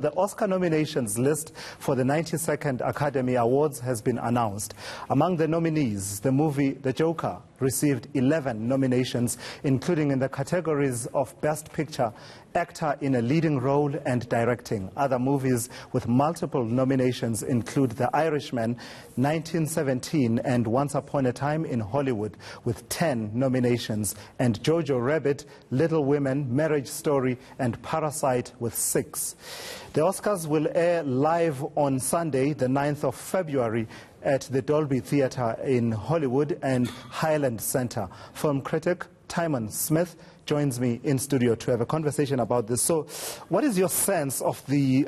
The Oscar nominations list for the 92nd Academy Awards has been announced. Among the nominees, the movie The Joker received 11 nominations, including in the categories of Best Picture, Actor in a Leading Role and Directing. Other movies with multiple nominations include The Irishman, 1917 and Once Upon a Time in Hollywood with 10 nominations, and Jojo Rabbit, Little Women, Marriage Story and Parasite with 6. The Oscars will air live on Sunday, the 9th of February, at the Dolby Theatre in Hollywood and Highland Center. Film critic Tymon Smith joins me in studio to have a conversation about this. So, what is your sense of the,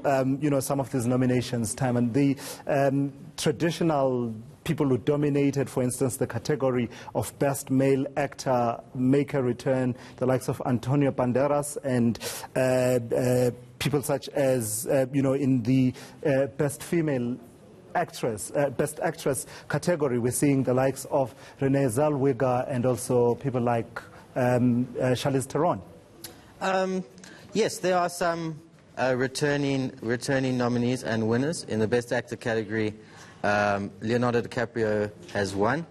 some of these nominations, Tymon? The traditional people who dominated, for instance, the category of Best Male Actor make a return, the likes of Antonio Banderas and people such as, in the Best Female Actress, Best Actress category, we're seeing the likes of Renee Zellweger and also people like Charlize Theron. Yes, there are some returning nominees and winners. In the Best Actor category, Leonardo DiCaprio has won,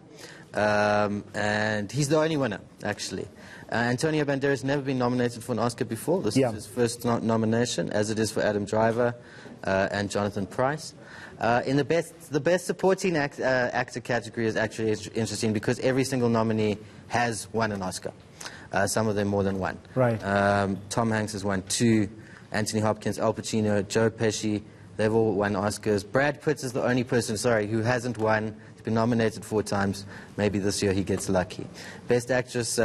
and he's the only winner, actually. Antonio Banderas has never been nominated for an Oscar before. This is his first nomination, as it is for Adam Driver and Jonathan Pryce. In the best supporting actor category is actually interesting because every single nominee has won an Oscar. Some of them more than one. Right. Tom Hanks has won 2. Anthony Hopkins, Al Pacino, Joe Pesci, they've all won Oscars. Brad Pitt is the only person, who hasn't won. He's been nominated 4 times. Maybe this year he gets lucky. Best Actress,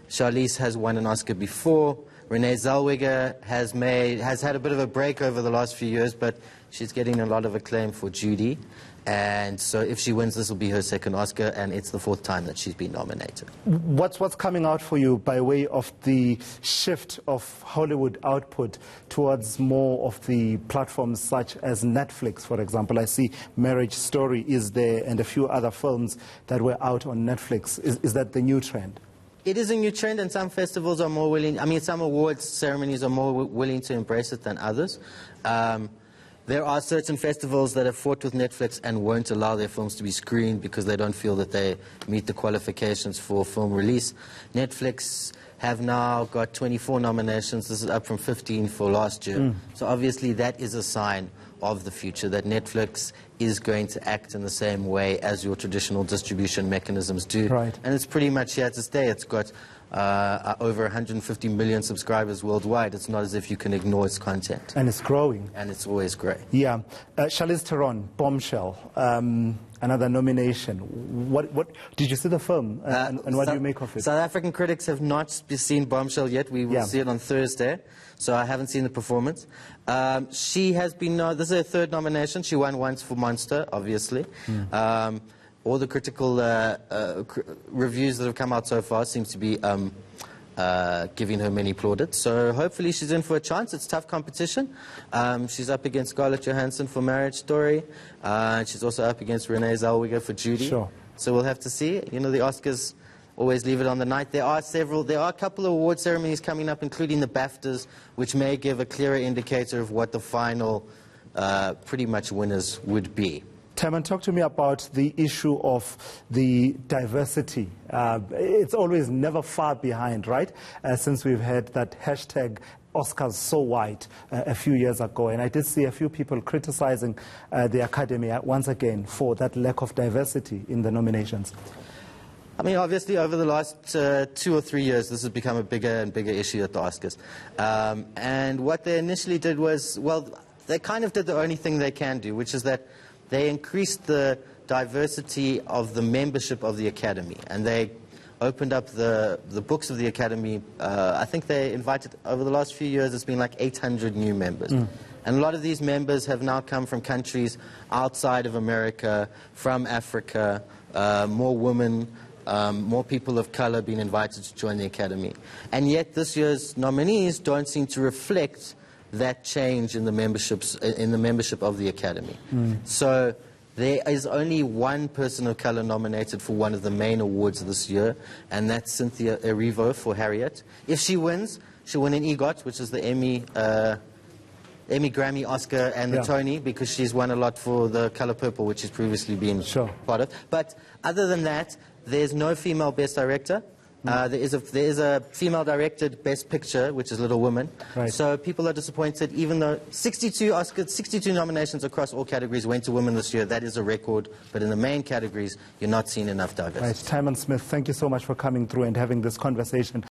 Charlize has won an Oscar before. Renee Zellweger has had a bit of a break over the last few years, but she's getting a lot of acclaim for Judy. And so if she wins, this will be her second Oscar, and it's the 4th time that she's been nominated. What's coming out for you by way of the shift of Hollywood output towards more of the platforms such as Netflix, for example? I see Marriage Story is there and a few other films that were out on Netflix. Is that the new trend? It is a new trend, and some festivals are more willing, some awards ceremonies are more willing to embrace it than others. There are certain festivals that have fought with Netflix and won't allow their films to be screened because they don't feel that they meet the qualifications for film release. Netflix have now got 24 nominations. This is up from 15 for last year. So obviously that is a sign of the future, that Netflix is going to act in the same way as your traditional distribution mechanisms do. Right. And it's pretty much here to stay. It's got over 150 million subscribers worldwide. It's not as if you can ignore its content. And it's growing. And it's always great. Yeah. Charlize Theron, Bombshell, another nomination. What did you see the film, and what do you make of it? South African critics have not seen Bombshell yet. We will see it on Thursday, so I haven't seen the performance. She has been, this is her 3rd nomination. She won once for Monster, obviously. All the critical reviews that have come out so far seems to be giving her many plaudits. So hopefully she's in for a chance. It's tough competition. She's up against Scarlett Johansson for Marriage Story. She's also up against Renee Zellweger for Judy. Sure. So we'll have to see. The Oscars always leave it on the night. There are a couple of award ceremonies coming up, including the BAFTAs, which may give a clearer indicator of what the final pretty much winners would be. Tymon, talk to me about the issue of the diversity. It's always never far behind, right? Since we've had that hashtag Oscars so white a few years ago. And I did see a few people criticizing the Academy once again for that lack of diversity in the nominations. Obviously, over the last 2 or 3 years, this has become a bigger and bigger issue at the Oscars. And what they initially did was, they kind of did the only thing they can do, which is that they increased the diversity of the membership of the Academy, and they opened up the books of the Academy. I think they invited, over the last few years, it's been like 800 new members. And a lot of these members have now come from countries outside of America, from Africa, more women, more people of color being invited to join the Academy. And yet this year's nominees don't seem to reflect that change in the membership of the Academy. So there is only one person of color nominated for one of the main awards this year, and that's Cynthia Erivo for Harriet. If she wins, she'll win an EGOT, which is the Emmy Emmy, Grammy, Oscar, and the Yeah. Tony, because she's won a lot for The Color Purple, which she's previously been part of. But other than that, there's no female Best Director. There is a female-directed Best Picture, which is Little Women. Right. So people are disappointed, even though 62 nominations across all categories went to women this year. That is a record. But in the main categories, you're not seeing enough diversity. Right. Tymon Smith, thank you so much for coming through and having this conversation.